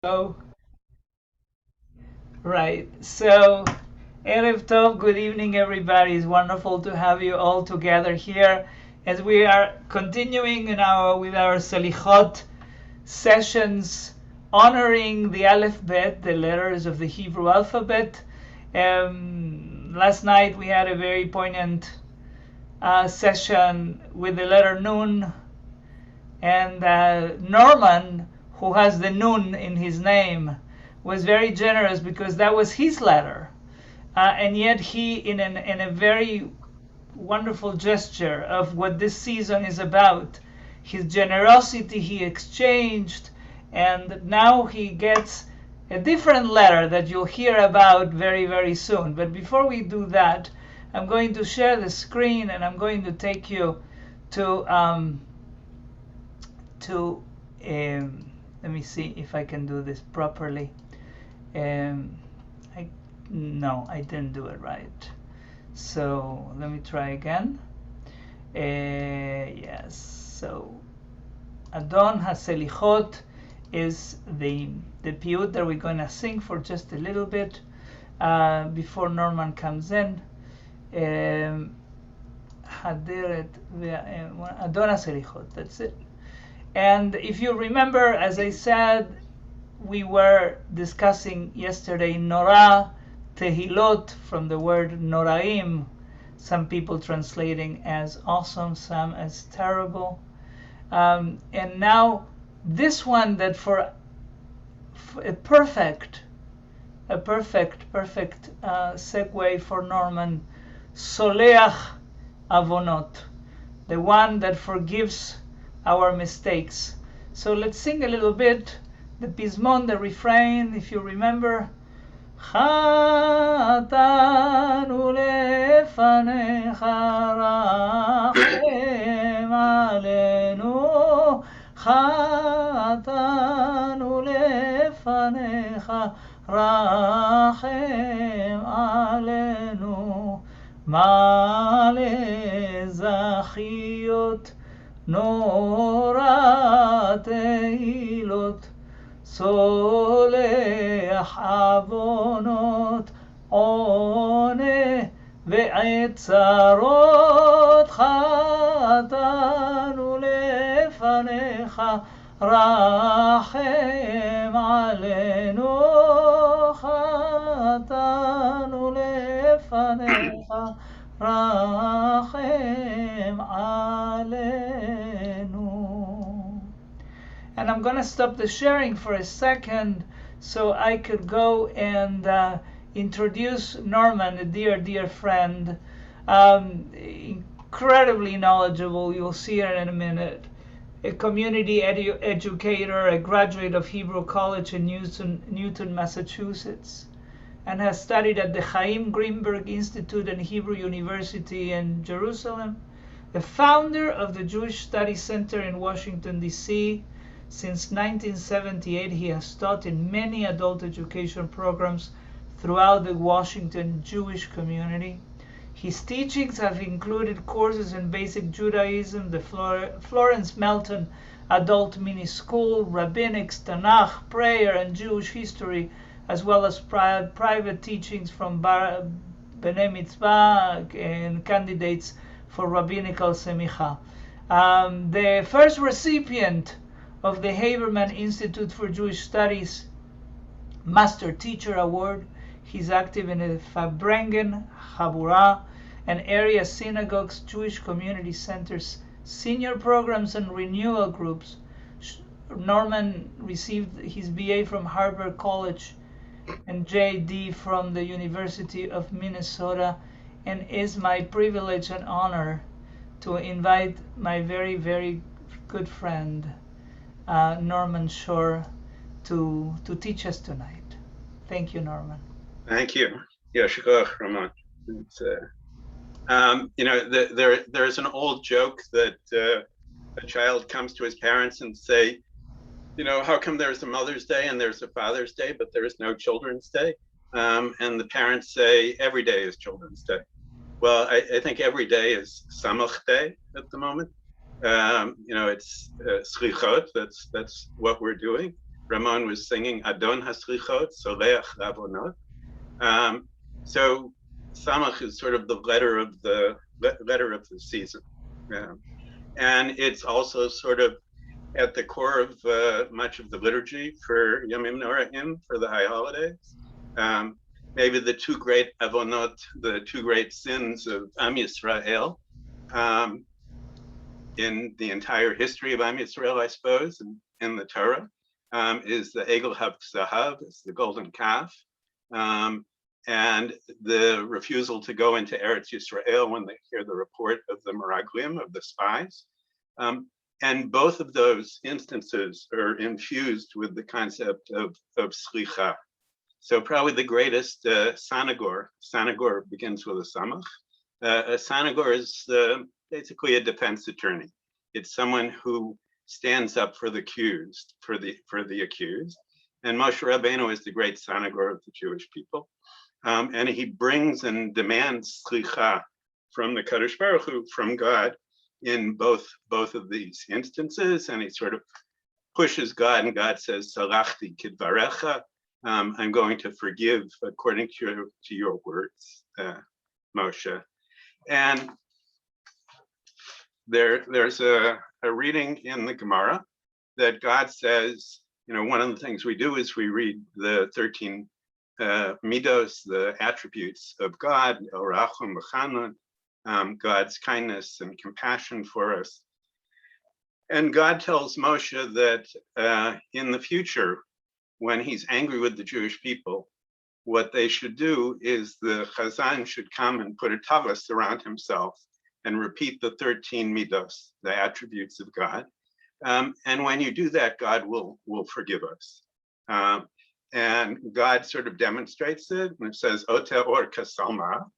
Oh, right. So, Erev Tov, good evening, everybody. It's wonderful to have you all together here as we are continuing with our Selihot sessions, honoring the Aleph Bet, the letters of the Hebrew alphabet. Last night we had a very poignant session with the letter Nun, and Norman, who has the Nun in his name, was very generous because that was his letter. And yet he, in a very wonderful gesture of what this season is about, his generosity he exchanged, and now he gets a different letter that you'll hear about very, very soon. But before we do that, I'm going to share the screen and I'm going to take you to let me see if I can do this properly. Um, no, I didn't do it right. So let me try again. Yes. So Adon HaSelichot is the piyut that we're going to sing for just a little bit before Norman comes in. Adon HaSelichot. That's it. And if you remember, as I said, we were discussing yesterday Norah, Tehilot, from the word Noraim, some people translating as awesome, some as terrible. And now this one that for a perfect segue for Norman, Soleach Avonot, the one that forgives our mistakes. So let's sing a little bit the pizmon, the refrain, if you remember. חטאנו לפניך רחם עלינו, חטאנו לפניך רחם עלינו, מלא זכיות נורא תהילות, סולח עוונות, עונה ועצרות, חטאנו לפניך רחם עלינו, חטאנו לפניך רחם עלינו. And I'm going to stop the sharing for a second so I could go and introduce Norman, a dear, dear friend, incredibly knowledgeable. You'll see her in a minute. A community educator, a graduate of Hebrew College in Newton, Massachusetts, and has studied at the Chaim Greenberg Institute and Hebrew University in Jerusalem. The founder of the Jewish Studies Center in Washington, D.C., since 1978, he has taught in many adult education programs throughout the Washington Jewish community. His teachings have included courses in basic Judaism, the Florence Melton Adult Mini School, Rabbinics, Tanakh, prayer, and Jewish history, as well as private teachings from Bnei Mitzvah and candidates for rabbinical semicha. The first recipient of the Haberman Institute for Jewish Studies Master Teacher Award. He's active in the Farbrengen, Habura, and area synagogues, Jewish community centers, senior programs, and renewal groups. Norman received his BA from Harvard College and JD from the University of Minnesota, and is my privilege and honor to invite my very, very good friend, Norman Shore, to teach us tonight. Thank you, Norman. Thank you. Yeshikach Raman. There's an old joke that a child comes to his parents and say, how come there's a Mother's Day and there's a Father's Day, but there is no Children's Day? And the parents say, every day is Children's Day. Well, I think every day is Samekh Day at the moment. It's Selihot. That's what we're doing. Ramon was singing Adon HaSlichot, Soleach Lavonot. So Samekh is sort of the letter of the season, and it's also sort of at the core of much of the liturgy for Yomim Noraim, for the high holidays. Maybe the two great avonot, the two great sins of Am Yisrael, in the entire history of Am Yisrael, I suppose, in the Torah, is the Egel HaZahav, it's the golden calf, and the refusal to go into Eretz Yisrael when they hear the report of the Meraglim, of the spies. And both of those instances are infused with the concept of Seliha. So probably the greatest Sanagor begins with a Samekh. A Sanagor is basically a defense attorney. It's someone who stands up for the accused, for the accused. And Moshe Rabbeinu is the great Sanagor of the Jewish people. And he brings and demands Seliha from the Kadosh Baruch Hu, from God, in both of these instances. And he sort of pushes God, and God says, Salachti kidvarecha, I'm going to forgive according to your words, Moshe. And there's a reading in the Gemara that God says, one of the things we do is we read the 13 midos, the attributes of God, El Rachum V'Chanun, God's kindness and compassion for us. And God tells Moshe that in the future, when he's angry with the Jewish people, what they should do is the Chazan should come and put a talis around himself and repeat the 13 midos, the attributes of God. And when you do that, God will forgive us. And God sort of demonstrates it, and it says, Ote or kasalma.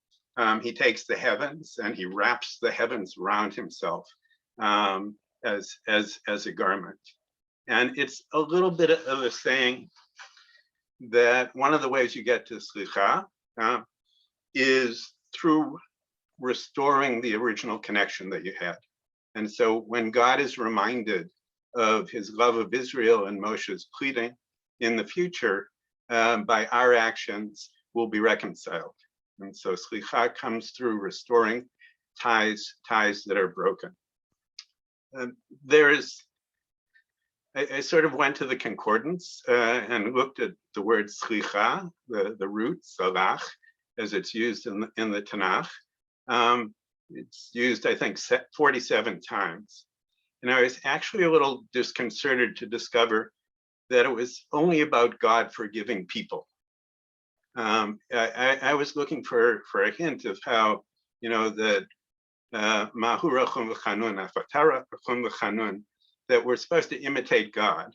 He takes the heavens and he wraps the heavens around himself as a garment. And it's a little bit of a saying that one of the ways you get to Seliha is through restoring the original connection that you had. And so when God is reminded of his love of Israel and Moshe's pleading, in the future, by our actions, we'll be reconciled. And so Seliha comes through restoring ties that are broken. I sort of went to the concordance and looked at the word Seliha, the root salach, as it's used in the Tanakh. It's used, I think, 47 times. And I was actually a little disconcerted to discover that it was only about God forgiving people. I was looking for a hint of how, that Mahu Rachum V'Chanun, Afatara Rachum V'Chanun, that we're supposed to imitate God.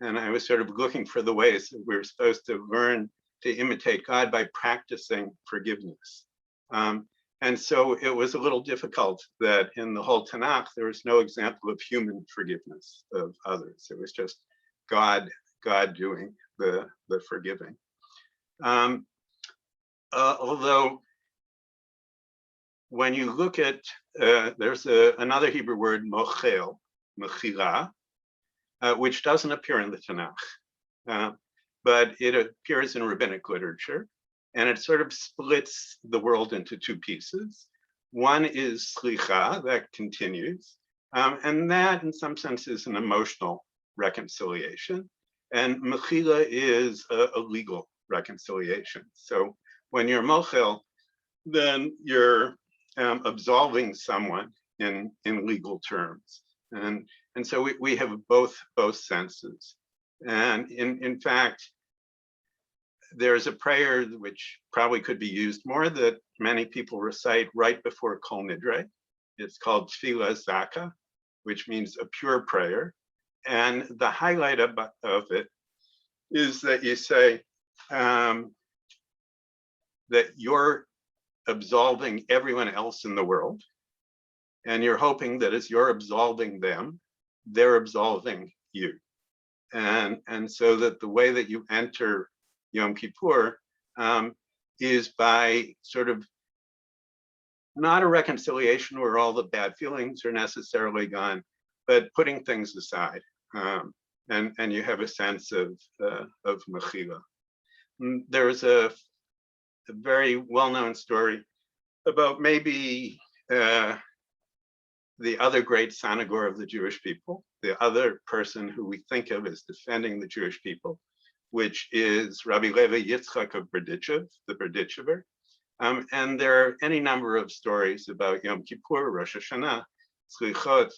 And I was sort of looking for the ways that we're supposed to learn to imitate God by practicing forgiveness. And so it was a little difficult that in the whole Tanakh, there was no example of human forgiveness of others. It was just God doing the forgiving. Although when you look at, there's another Hebrew word, mochel, mechila, which doesn't appear in the Tanakh, but it appears in rabbinic literature, and it sort of splits the world into two pieces. One is slicha, that continues, and that in some sense is an emotional reconciliation, and mechila is a legal reconciliation. So when you're mochel, then you're absolving someone in legal terms. And so we have both senses. And in fact, there's a prayer which probably could be used more that many people recite right before Kol Nidre. It's called Tefillah Zaka, which means a pure prayer. And the highlight of it is that you say that you're absolving everyone else in the world, and you're hoping that as you're absolving them, they're absolving you. And so that the way that you enter Yom Kippur is by sort of not a reconciliation where all the bad feelings are necessarily gone, but putting things aside. and you have a sense of mechila. There's a very well-known story about maybe the other great Sanagor of the Jewish people, the other person who we think of as defending the Jewish people, which is Rabbi Levi Yitzchak of Berdichev, the Berdichever. And there are any number of stories about Yom Kippur, Rosh Hashanah, Selihot,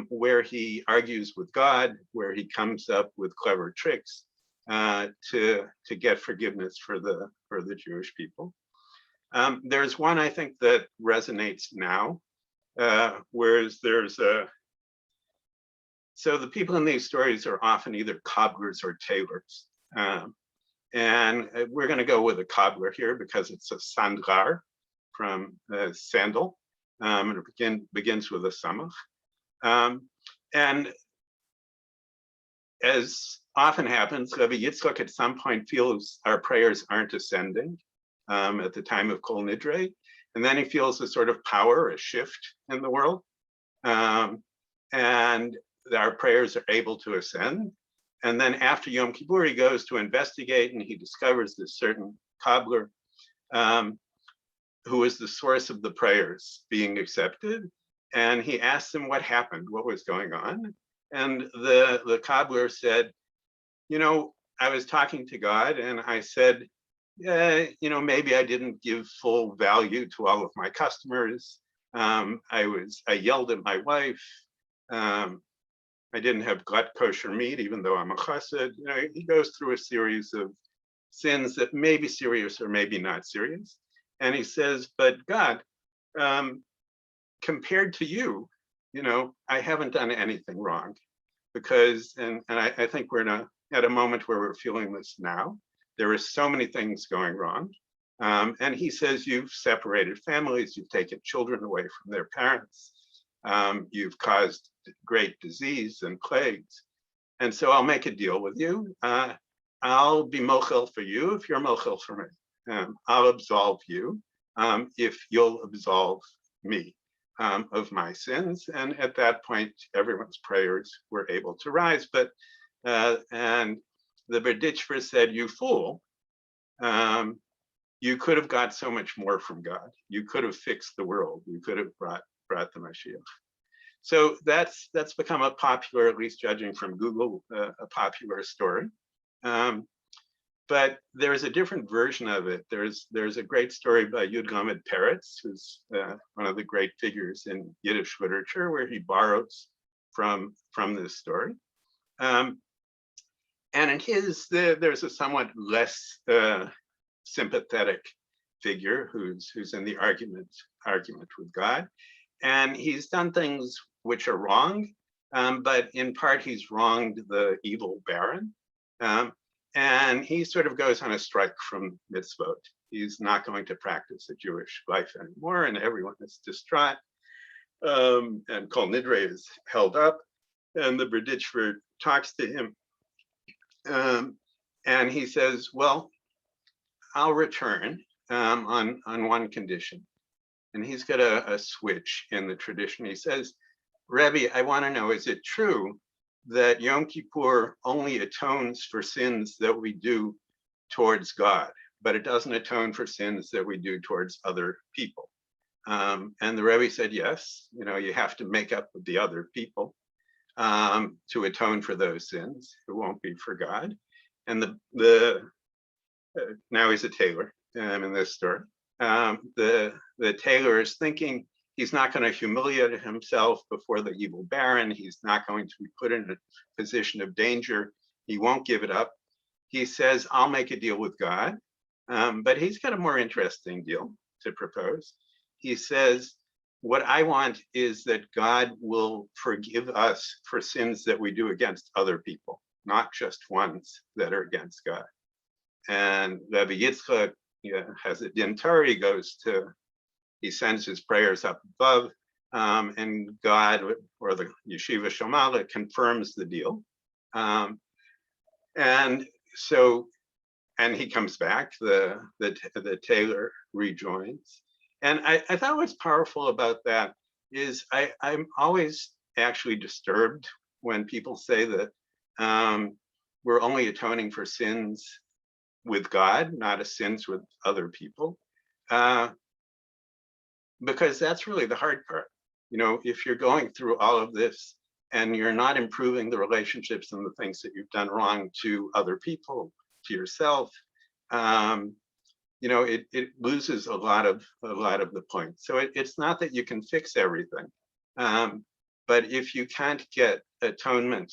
where he argues with God, where he comes up with clever tricks to get forgiveness for the Jewish people. There's one I think that resonates now, whereas so the people in these stories are often either cobblers or tailors. And we're going to go with a cobbler here because it's a sandrar from sandal, and it begins with a samekh. And as often happens, Rabbi Yitzchak at some point feels our prayers aren't ascending at the time of Kol Nidre, and then he feels a sort of power, a shift in the world, and our prayers are able to ascend. And then after Yom Kippur, he goes to investigate, and he discovers this certain cobbler who is the source of the prayers being accepted. And he asks him what happened, what was going on. And the cobbler said, you know, I was talking to God, and I said, you know, maybe I didn't give full value to all of my customers. I yelled at my wife. I didn't have gut kosher meat, even though I'm a chassid. You know, he goes through a series of sins that may be serious or maybe not serious. And he says, but God, compared to you, you know, I haven't done anything wrong. Because, and I think we're at a moment where we're feeling this now. There are so many things going wrong. And he says, you've separated families, you've taken children away from their parents. You've caused great disease and plagues. And so I'll make a deal with you. I'll be mochel for you if you're mochel for me. I'll absolve you if you'll absolve me of my sins. And at that point, everyone's prayers were able to rise. But, and the Berditchever said, you fool, you could have got so much more from God. You could have fixed the world. You could have brought the Mashiach. So that's become a popular, at least judging from Google, a popular story. But there's a different version of it. There's a great story by Yud Lamed Peretz, who's one of the great figures in Yiddish literature, where he borrows from this story. And in his, there's a somewhat less sympathetic figure who's in the argument with God. And he's done things which are wrong, but in part he's wronged the evil baron. And he sort of goes on a strike from mitzvot. He's not going to practice a Jewish life anymore, and everyone is distraught. And Kol Nidre is held up, and the Berditchever talks to him. And he says, well, I'll return on one condition. And he's got a switch in the tradition. He says, Rebbe, I want to know, is it true that Yom Kippur only atones for sins that we do towards God, but it doesn't atone for sins that we do towards other people? And the Rebbe said, yes, you know, you have to make up with the other people to atone for those sins. It won't be for God. And now he's a tailor in this story. The tailor is thinking he's not going to humiliate himself before the evil baron. He's not going to be put in a position of danger. He won't give it up. He says, I'll make a deal with God. But he's got a more interesting deal to propose. He says, what I want is that God will forgive us for sins that we do against other people, not just ones that are against God. And Rabbi Yitzchak has a din Torah, he sends his prayers up above, and God, or the Yeshiva Shomala, confirms the deal. And he comes back, the tailor rejoins. And I thought what's powerful about that is I'm always actually disturbed when people say that we're only atoning for sins with God, not sins with other people, because that's really the hard part. If you're going through all of this and you're not improving the relationships and the things that you've done wrong to other people, to yourself, it loses a lot of the point. So it's not that you can fix everything, but if you can't get atonement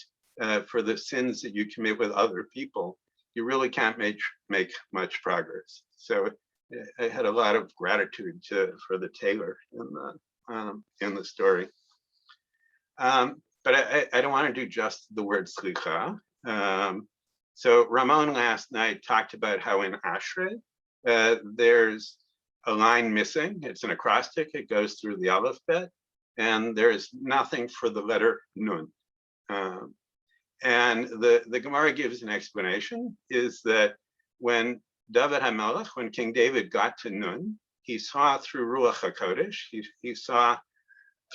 for the sins that you commit with other people, you really can't make much progress. So I had a lot of gratitude for the tailor in the story. But I don't want to do just the word Seliha. So Ramon last night talked about how in Ashrei, there's a line missing. It's an acrostic. It goes through the alphabet, and there's nothing for the letter Nun. And the Gemara gives an explanation, is that when David HaMelech, when King David got to Nun, he saw through Ruach HaKodesh, he saw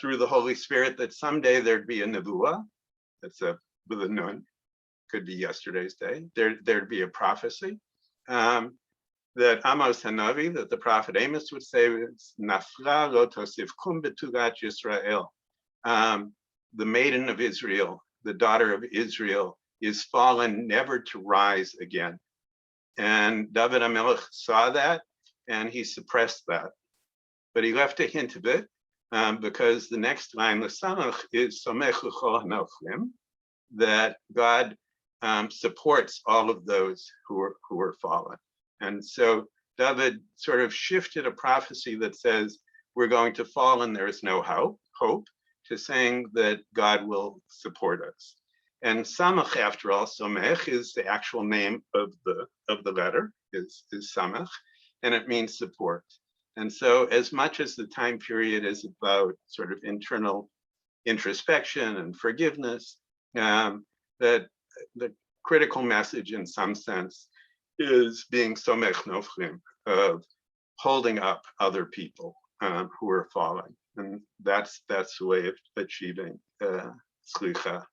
through the Holy Spirit that someday there'd be a nevuah, that's with a Nun, could be yesterday's day, there'd be a prophecy, that Amos Hanavi, that the prophet Amos would say, Nafla lo tosifkum betugat Yisrael. The maiden of Israel, the daughter of Israel, is fallen never to rise again. And David HaMelech saw that, and he suppressed that. But he left a hint of it, because the next line, the Samekh, is Samekh l'chol hanoflim, that God supports all of those who are fallen. And so David sort of shifted a prophecy that says we're going to fall and there is no hope, to saying that God will support us. And Samekh, after all, Samekh is the actual name of the letter, is Samekh, and it means support. And so as much as the time period is about sort of internal introspection and forgiveness, that the critical message in some sense is being Samekh Noflim, of holding up other people who are falling. And that's the way of achieving Seliha.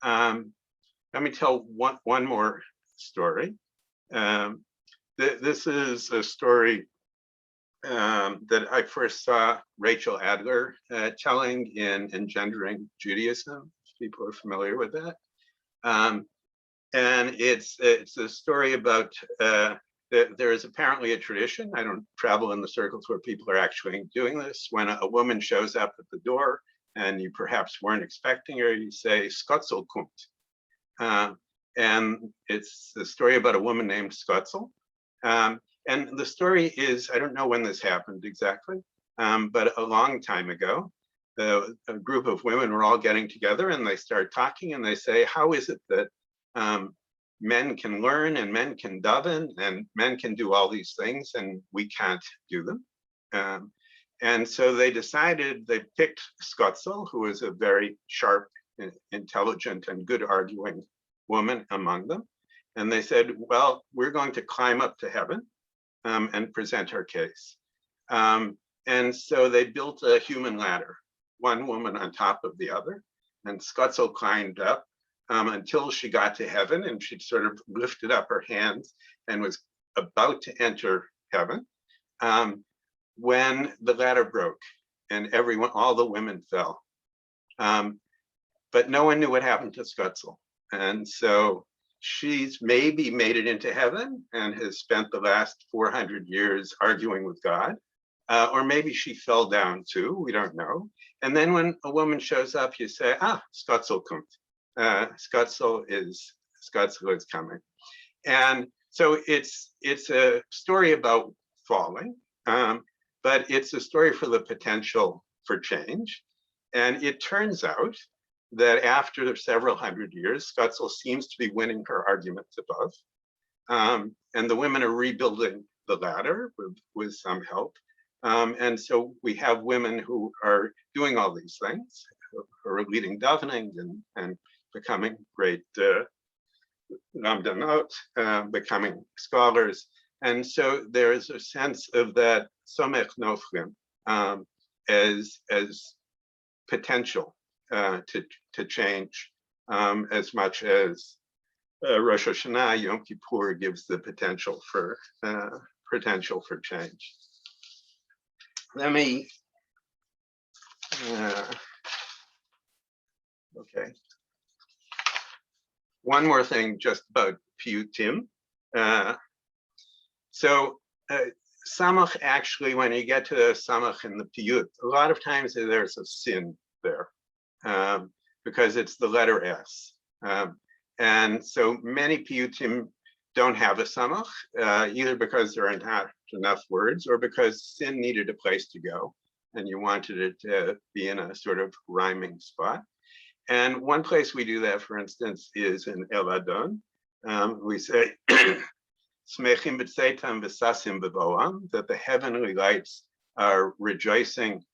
Let me tell one more story. This is a story that I first saw Rachel Adler telling in Engendering Judaism, if people are familiar with that. And it's a story about, there is apparently a tradition, I don't travel in the circles where people are actually doing this, when a woman shows up at the door and you perhaps weren't expecting her, you say, Skotzel kommt. And it's a story about a woman named Skotzel. And the story is, I don't know when this happened exactly, but a long time ago, a group of women were all getting together and they start talking and they say, how is it that men can learn and men can daven and men can do all these things and we can't do them? And so they decided, they picked Skotzel, who is a very sharp, intelligent, and good arguing woman among them. And they said, well, we're going to climb up to heaven and present our case. And so they built a human ladder, one woman on top of the other. And Skotzel climbed up until she got to heaven, and she sort of lifted up her hands and was about to enter heaven when the ladder broke and all the women fell. But no one knew what happened to Skotzel. And so she's maybe made it into heaven and has spent the last 400 years arguing with God. Or maybe she fell down too, we don't know. And then when a woman shows up, you say, Skotzel kommt. Skotzel is coming. And so it's a story about falling, but it's a story for the potential for change. And it turns out that after several hundred years, Skotzel seems to be winning her arguments above. And the women are rebuilding the ladder with some help. And so we have women who are doing all these things, who are leading davening and becoming great lamdanot, becoming scholars. And so there is a sense of that Samekh Noflim as potential to change as much as Rosh Hashanah, Yom Kippur gives the potential for change. Let me, okay. One more thing just about piyutim. Samekh, actually, when you get to the Samekh in the piyut, a lot of times there's a sin there because it's the letter S. And so many piyutim don't have a Samekh, either because there are not enough words or because sin needed a place to go and you wanted it to be in a sort of rhyming spot. And one place we do that, for instance, is in El Adon. We say, Smechim b'tzeitam v'sasim b'boam, that the heavenly lights are rejoicing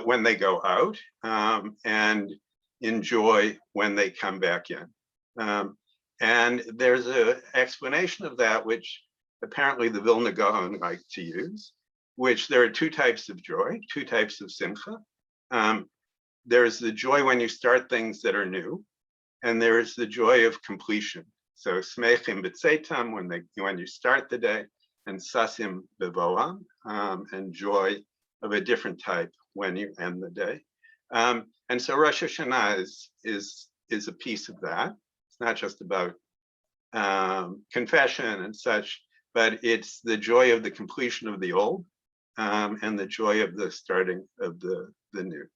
when they go out and enjoy when they come back in. And there's an explanation of that, which apparently the Vilna Gaon like to use, which there are two types of joy, two types of simcha. There's the joy when you start things that are new, and there's the joy of completion. So smechim b'tzeitam when you start the day, and sasim b'voam, and joy of a different type when you end the day. And so Rosh Hashanah is a piece of that. It's not just about confession and such, but it's the joy of the completion of the old and the joy of the starting of the new.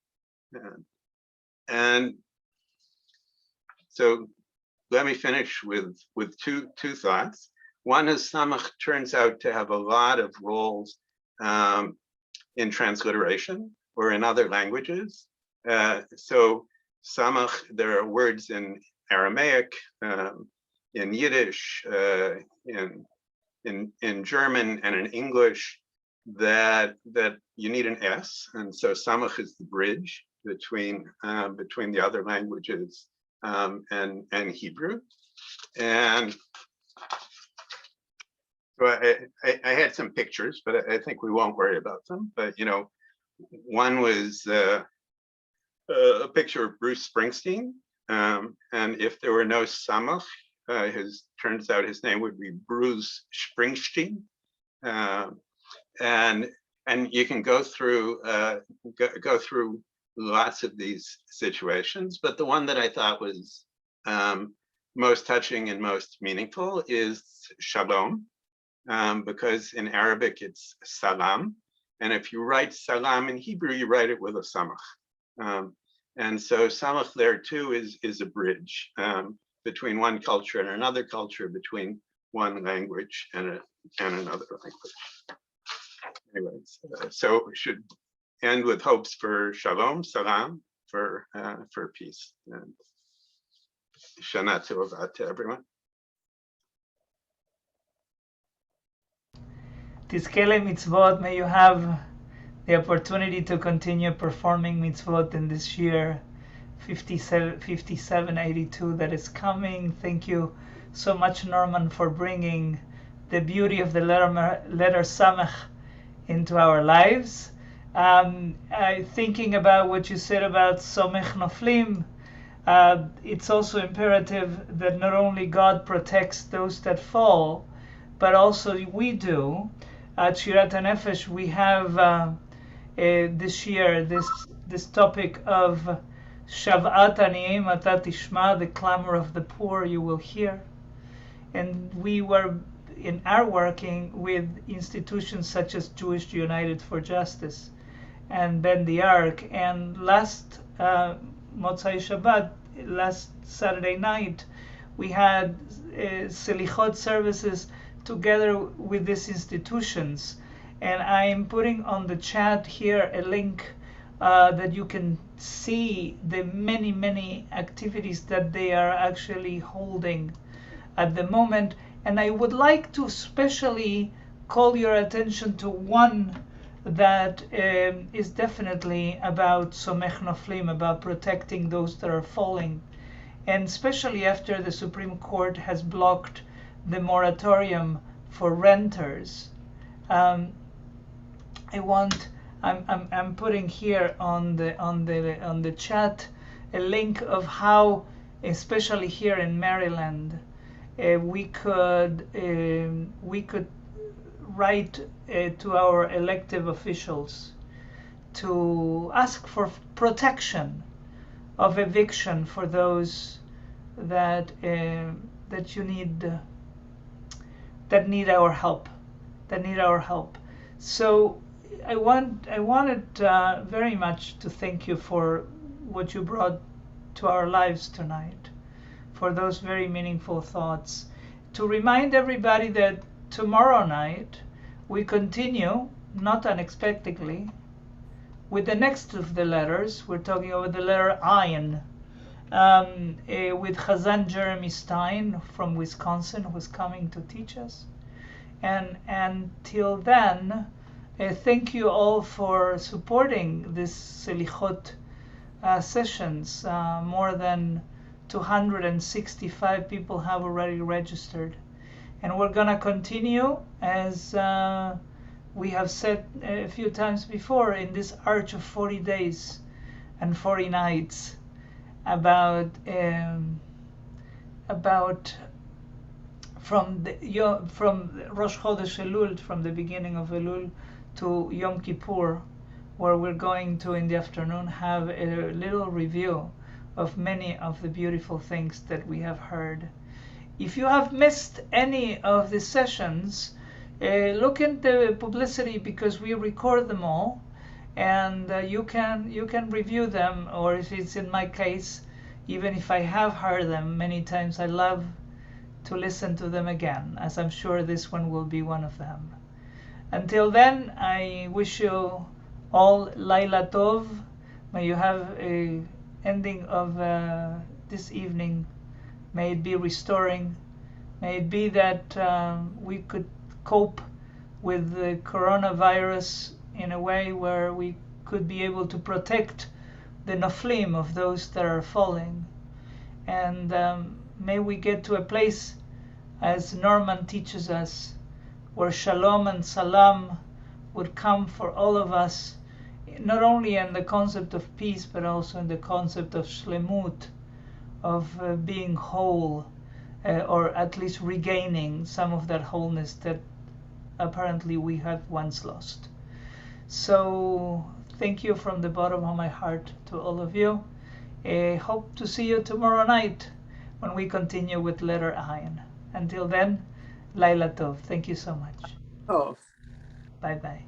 And so let me finish with two thoughts. One is Samekh turns out to have a lot of roles in transliteration or in other languages. So Samekh, there are words in Aramaic, in Yiddish, in German, and in English that you need an S, and so Samekh is the bridge between the other languages and Hebrew. And so I had some pictures, but I think we won't worry about them. But one was a picture of Bruce Springsteen, and if there were no Samekh, turns out his name would be Bruce Springsteen. And you can go through lots of these situations, but the one that I thought was most touching and most meaningful is shalom, because in Arabic it's salam, and if you write salam in Hebrew, you write it with a samekh, and so samekh there too is a bridge between one culture and another culture, between one language and another language. Anyways, so we should end with hopes for shalom, salam, for peace, and Shana Tova to everyone. Tizkele mitzvot, may you have the opportunity to continue performing mitzvot in this year 5782 that is coming. Thank you so much, Norman, for bringing the beauty of the letter Samekh into our lives. Thinking about what you said about Somech Noflim, it's also imperative that not only God protects those that fall, but also we do. At Shirat HaNefesh, we have this year this topic of Shav'at Aniyim Ata Tishma, the clamor of the poor you will hear. And we were in our working with institutions such as Jewish United for Justice and Ben the Ark, and last Motzai Shabbat, last Saturday night, we had Selihot services together with these institutions, and I'm putting on the chat here a link that you can see the many activities that they are actually holding at the moment. And I would like to especially call your attention to one that is definitely about Somech Noflim, about protecting those that are falling, and especially after the Supreme Court has blocked the moratorium for renters. I'm putting here on the chat a link of how especially here in Maryland, we could write to our elected officials to ask for protection of eviction for those that that you need that need our help, that need our help. So I wanted very much to thank you for what you brought to our lives tonight, for those very meaningful thoughts. To remind everybody that tomorrow night we continue, not unexpectedly, with the next of the letters. We're talking about the letter Ayin, with Chazan Jeremy Stein from Wisconsin, who's coming to teach us. And until then, thank you all for supporting this Selihot sessions. More than 265 people have already registered. And we're going to continue, as we have said a few times before, in this arch of 40 days and 40 nights about from Rosh Chodesh Elul, from the beginning of Elul to Yom Kippur, where we're going to, in the afternoon, have a little review of many of the beautiful things that we have heard. If you have missed any of the sessions, look into the publicity, because we record them all, and you can review them, or if it's in my case, even if I have heard them many times, I love to listen to them again, as I'm sure this one will be one of them. Until then, I wish you all Laila Tov. May you have a ending of this evening. May it be restoring. May it be that we could cope with the coronavirus in a way where we could be able to protect the noflim, of those that are falling. And may we get to a place, as Norman teaches us, where shalom and salam would come for all of us, not only in the concept of peace, but also in the concept of shlemut, of being whole, or at least regaining some of that wholeness that apparently we had once lost. So thank you from the bottom of my heart to all of you. Hope to see you tomorrow night when we continue with letter Ayin. Until then, Laila Tov. Thank you so much. Oh. Bye bye.